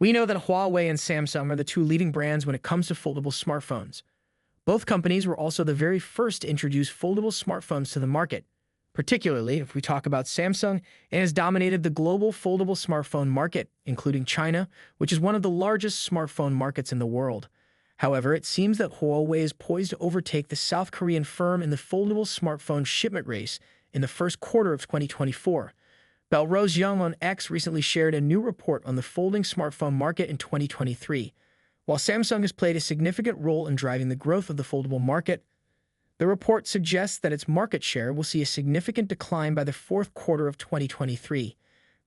We know that Huawei and Samsung are the two leading brands when it comes to foldable smartphones. Both companies were also the very first to introduce foldable smartphones to the market. Particularly, if we talk about Samsung, it has dominated the global foldable smartphone market, including China, which is one of the largest smartphone markets in the world. However, it seems that Huawei is poised to overtake the South Korean firm in the foldable smartphone shipment race in the first quarter of 2024. Belrose Young on X recently shared a new report on the folding smartphone market in 2023. While Samsung has played a significant role in driving the growth of the foldable market, the report suggests that its market share will see a significant decline by the fourth quarter of 2023.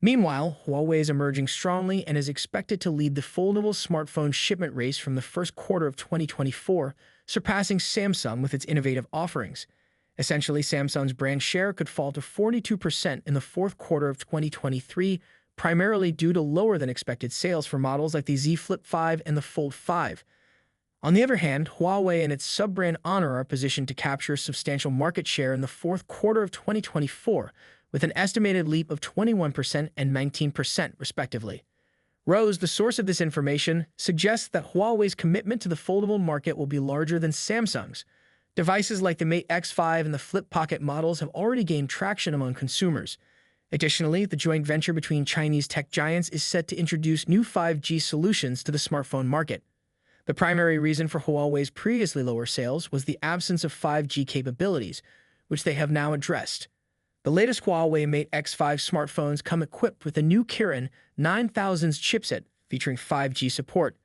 Meanwhile, Huawei is emerging strongly and is expected to lead the foldable smartphone shipment race from the first quarter of 2024, surpassing Samsung with its innovative offerings. Essentially, Samsung's brand share could fall to 42% in the fourth quarter of 2023, primarily due to lower than expected sales for models like the Z Flip 5 and the Fold 5. On the other hand, Huawei and its sub-brand Honor are positioned to capture substantial market share in the fourth quarter of 2024, with an estimated leap of 21% and 19%, respectively. Rose, the source of this information, suggests that Huawei's commitment to the foldable market will be larger than Samsung's. Devices like the Mate X5 and the Flip Pocket models have already gained traction among consumers. Additionally, the joint venture between Chinese tech giants is set to introduce new 5G solutions to the smartphone market. The primary reason for Huawei's previously lower sales was the absence of 5G capabilities, which they have now addressed. The latest Huawei Mate X5 smartphones come equipped with a new Kirin 9000's chipset featuring 5G support.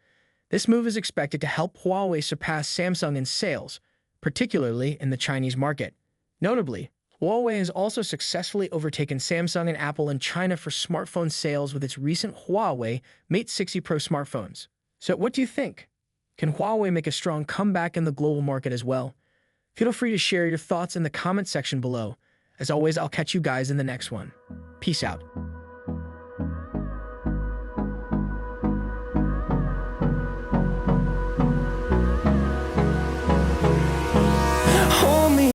This move is expected to help Huawei surpass Samsung in sales, particularly in the Chinese market. Notably, Huawei has also successfully overtaken Samsung and Apple in China for smartphone sales with its recent Huawei Mate 60 Pro smartphones. So what do you think? Can Huawei make a strong comeback in the global market as well? Feel free to share your thoughts in the comment section below. As always, I'll catch you guys in the next one. Peace out.